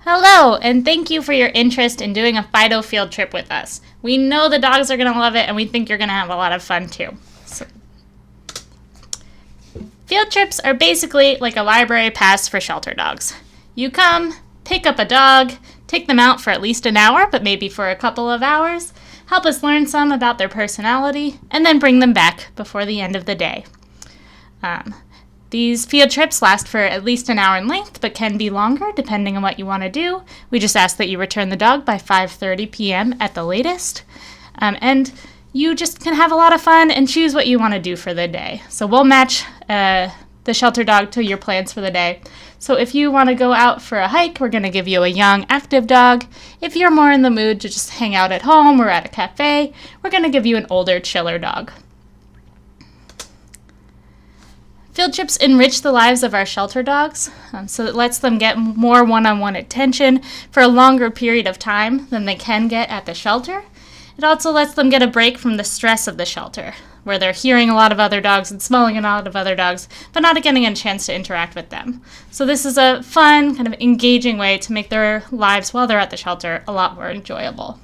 Hello, and thank you for your interest in doing a Fido field trip with us. We know the dogs are going to love it, and we think you're going to have a lot of fun too. Field trips are basically like a library pass for shelter dogs. You come, pick up a dog, take them out for at least an hour, but maybe for a couple of hours, help us learn some about their personality, and then bring them back before the end of the day. These field trips last for at least an hour in length, but can be longer depending on what you want to do. We just ask that you return the dog by 5:30 p.m. at the latest. And you just can have a lot of fun and choose what you want to do for the day. So we'll match the shelter dog to your plans for the day. So if you want to go out for a hike, we're going to give you a young, active dog. If you're more in the mood to just hang out at home or at a cafe, we're going to give you an older, chiller dog. Field trips enrich the lives of our shelter dogs, so it lets them get more one-on-one attention for a longer period of time than they can get at the shelter. It also lets them get a break from the stress of the shelter, where they're hearing a lot of other dogs and smelling a lot of other dogs, but not getting a chance to interact with them. So this is a fun, kind of engaging way to make their lives while they're at the shelter a lot more enjoyable.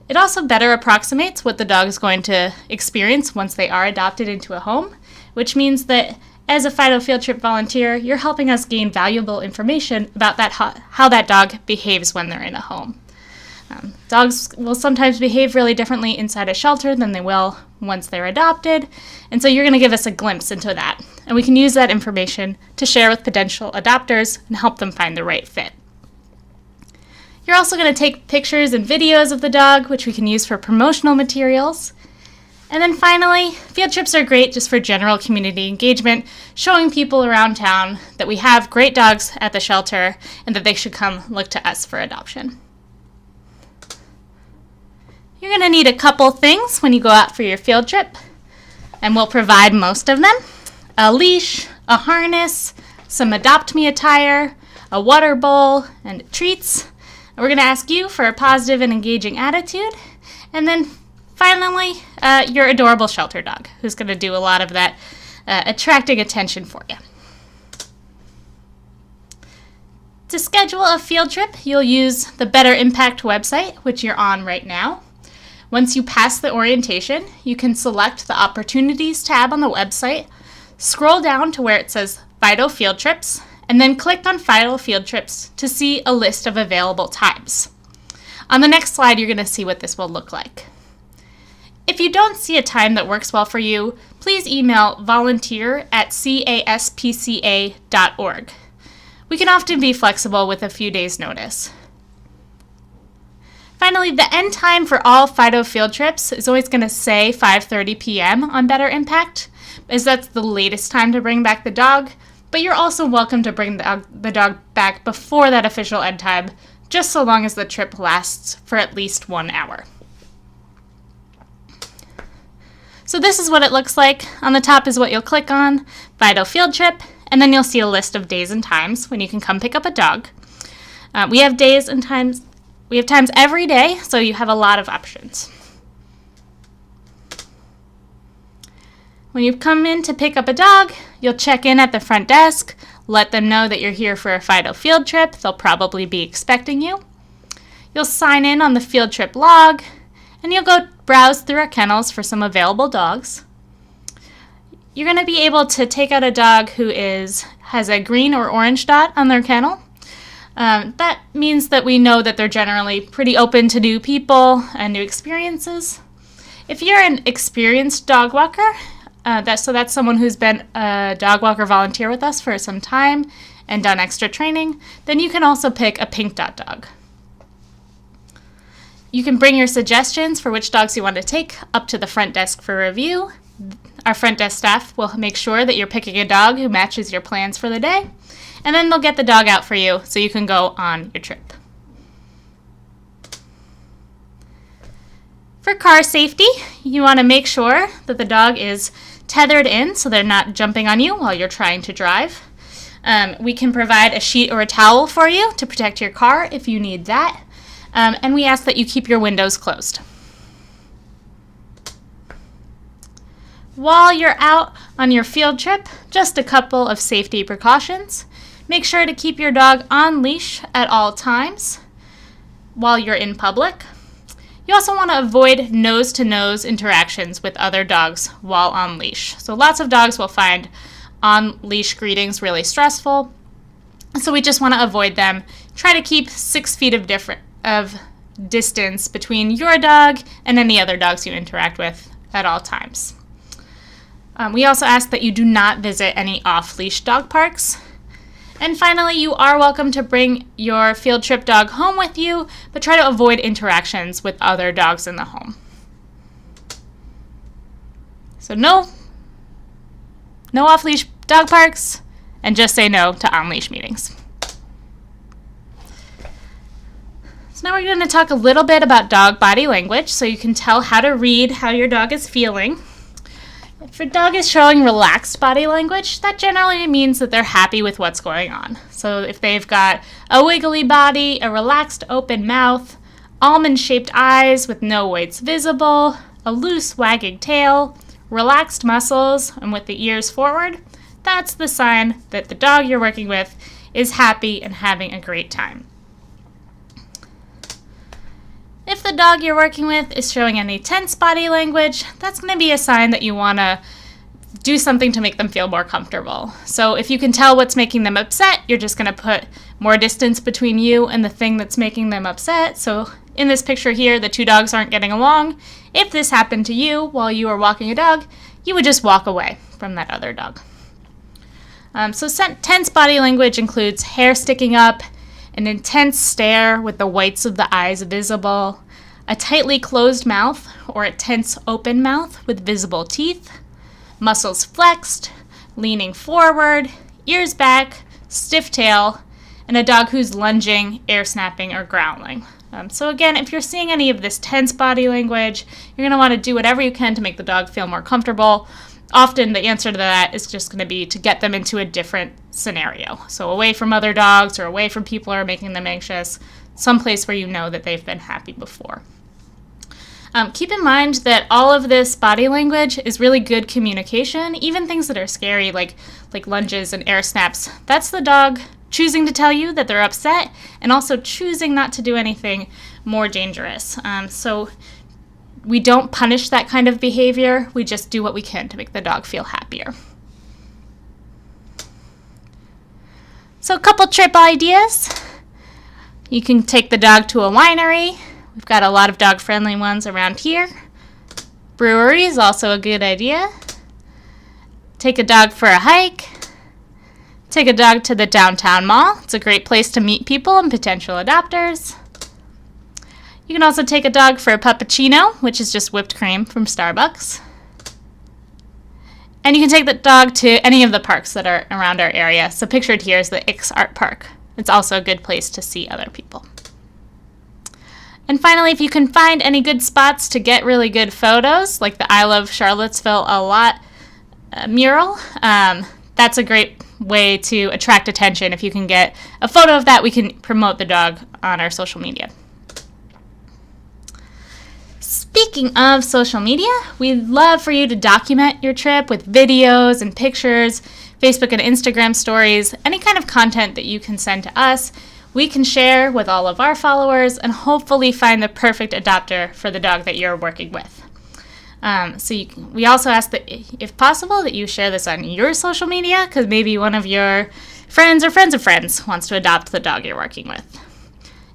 It also better approximates what the dog is going to experience once they are adopted into a home, which means that as a Fido field trip volunteer, you're helping us gain valuable information about how that dog behaves when they're in a home. Dogs will sometimes behave really differently inside a shelter than they will once they're adopted, and so you're going to give us a glimpse into that. And we can use that information to share with potential adopters and help them find the right fit. You're also going to take pictures and videos of the dog, which we can use for promotional materials. And then finally, field trips are great just for general community engagement, showing people around town that we have great dogs at the shelter and that they should come look to us for adoption. You're going to need a couple things when you go out for your field trip, and we'll provide most of them. A leash, a harness, some Adopt Me attire, a water bowl, and treats. And we're going to ask you for a positive and engaging attitude, and then finally, your adorable shelter dog, who's going to do a lot of that attracting attention for you. To schedule a field trip, you'll use the Better Impact website, which you're on right now. Once you pass the orientation, you can select the Opportunities tab on the website, scroll down to where it says Fido Field Trips, and then click on Fido Field Trips to see a list of available times. On the next slide, you're going to see what this will look like. If you don't see a time that works well for you, please email volunteer@caspca.org. We can often be flexible with a few days' notice. Finally, the end time for all Fido field trips is always going to say 5:30 p.m. on Better Impact, as that's the latest time to bring back the dog, but you're also welcome to bring the dog back before that official end time, just so long as the trip lasts for at least 1 hour. So this is what it looks like. On the top is what you'll click on, Fido Field Trip, and then you'll see a list of days and times when you can come pick up a dog. We have days and times. We have times every day, so you have a lot of options. When you come in to pick up a dog, you'll check in at the front desk, let them know that you're here for a Fido field trip. They'll probably be expecting you. You'll sign in on the field trip log, and you'll go browse through our kennels for some available dogs. You're going to be able to take out a dog who has a green or orange dot on their kennel. That means that we know that they're generally pretty open to new people and new experiences. If you're an experienced dog walker, that's someone who's been a dog walker volunteer with us for some time and done extra training, then you can also pick a pink dot dog. You can bring your suggestions for which dogs you want to take up to the front desk for review. Our front desk staff will make sure that you're picking a dog who matches your plans for the day, and then they'll get the dog out for you so you can go on your trip. For car safety, you want to make sure that the dog is tethered in so they're not jumping on you while you're trying to drive. We can provide a sheet or a towel for you to protect your car if you need that. And we ask that you keep your windows closed. While you're out on your field trip, just a couple of safety precautions. Make sure to keep your dog on leash at all times while you're in public. You also want to avoid nose-to-nose interactions with other dogs while on leash. So lots of dogs will find on-leash greetings really stressful, so we just want to avoid them. Try to keep 6 feet of distance between your dog and any other dogs you interact with at all times. We also ask that you do not visit any off-leash dog parks. And finally, you are welcome to bring your field trip dog home with you, but try to avoid interactions with other dogs in the home. So no off-leash dog parks, and just say no to on-leash meetings. So now we're going to talk a little bit about dog body language so you can tell how to read how your dog is feeling. If a dog is showing relaxed body language, that generally means that they're happy with what's going on. So if they've got a wiggly body, a relaxed open mouth, almond-shaped eyes with no whites visible, a loose wagging tail, relaxed muscles, and with the ears forward, that's the sign that the dog you're working with is happy and having a great time. If the dog you're working with is showing any tense body language, that's going to be a sign that you want to do something to make them feel more comfortable. So if you can tell what's making them upset, you're just going to put more distance between you and the thing that's making them upset. So in this picture here, the 2 dogs aren't getting along. If this happened to you while you were walking a dog, you would just walk away from that other dog. So tense body language includes hair sticking up, an intense stare with the whites of the eyes visible, a tightly closed mouth or a tense open mouth with visible teeth, muscles flexed, leaning forward, ears back, stiff tail, and a dog who's lunging, air snapping, or growling. So again, if you're seeing any of this tense body language, you're going to want to do whatever you can to make the dog feel more comfortable. Often the answer to that is just going to be to get them into a different scenario. So away from other dogs or away from people who are making them anxious, someplace where you know that they've been happy before. Keep in mind that all of this body language is really good communication, even things that are scary like lunges and air snaps. That's the dog choosing to tell you that they're upset and also choosing not to do anything more dangerous. So we don't punish that kind of behavior. We just do what we can to make the dog feel happier. So a couple trip ideas. You can take the dog to a winery. We've got a lot of dog-friendly ones around here. Brewery is also a good idea. Take a dog for a hike. Take a dog to the downtown mall. It's a great place to meet people and potential adopters. You can also take a dog for a puppuccino, which is just whipped cream from Starbucks. And you can take the dog to any of the parks that are around our area. So pictured here is the Ix Art Park. It's also a good place to see other people. And finally, if you can find any good spots to get really good photos, like the I Love Charlottesville a Lot mural, that's a great way to attract attention. If you can get a photo of that, we can promote the dog on our social media. Speaking of social media, we'd love for you to document your trip with videos and pictures, Facebook and Instagram stories, any kind of content that you can send to us. We can share with all of our followers and hopefully find the perfect adopter for the dog that you're working with. We also ask that, if possible, that you share this on your social media because maybe one of your friends or friends of friends wants to adopt the dog you're working with.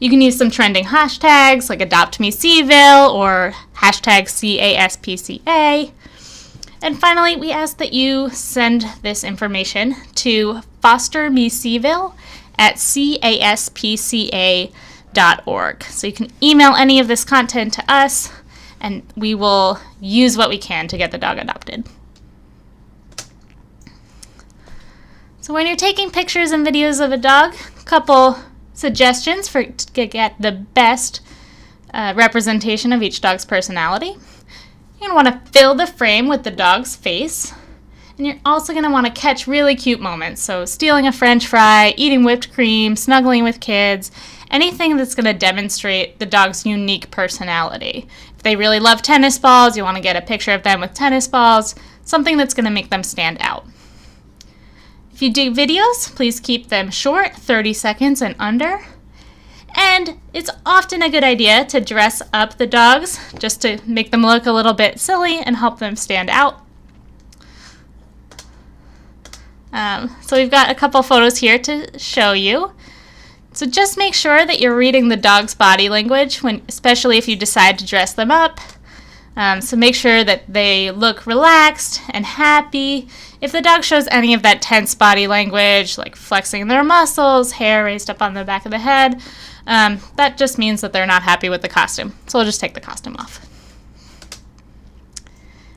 You can use some trending hashtags like AdoptMeSeaville or hashtag CASPCA. And finally, we ask that you send this information to fostermeseville@caspca.org. So you can email any of this content to us, and we will use what we can to get the dog adopted. So when you're taking pictures and videos of a dog, a couple suggestions to get the best representation of each dog's personality. You're going to want to fill the frame with the dog's face. And you're also going to want to catch really cute moments. So stealing a French fry, eating whipped cream, snuggling with kids, anything that's going to demonstrate the dog's unique personality. If they really love tennis balls, you want to get a picture of them with tennis balls, something that's going to make them stand out. If you do videos, please keep them short, 30 seconds and under. And it's often a good idea to dress up the dogs just to make them look a little bit silly and help them stand out. So we've got a couple photos here to show you. So just make sure that you're reading the dog's body language, especially if you decide to dress them up. So make sure that they look relaxed and happy. If the dog shows any of that tense body language, like flexing their muscles, hair raised up on the back of the head, that just means that they're not happy with the costume. So we'll just take the costume off.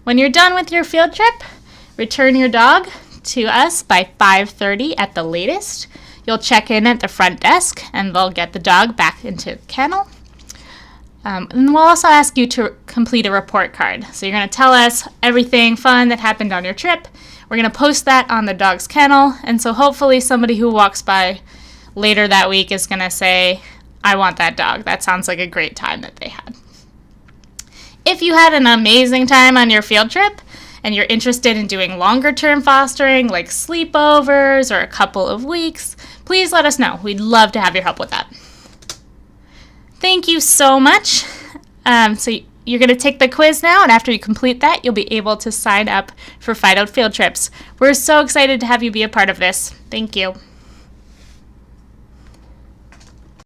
When you're done with your field trip, return your dog to us by 5:30 at the latest. You'll check in at the front desk and they'll get the dog back into the kennel. And we'll also ask you to complete a report card. So you're going to tell us everything fun that happened on your trip. We're going to post that on the dog's kennel. And so hopefully somebody who walks by later that week is going to say, I want that dog. That sounds like a great time that they had. If you had an amazing time on your field trip and you're interested in doing longer term fostering like sleepovers or a couple of weeks, please let us know. We'd love to have your help with that. Thank you so much. So you're going to take the quiz now, and after you complete that, you'll be able to sign up for Fido field trips. We're so excited to have you be a part of this. Thank you.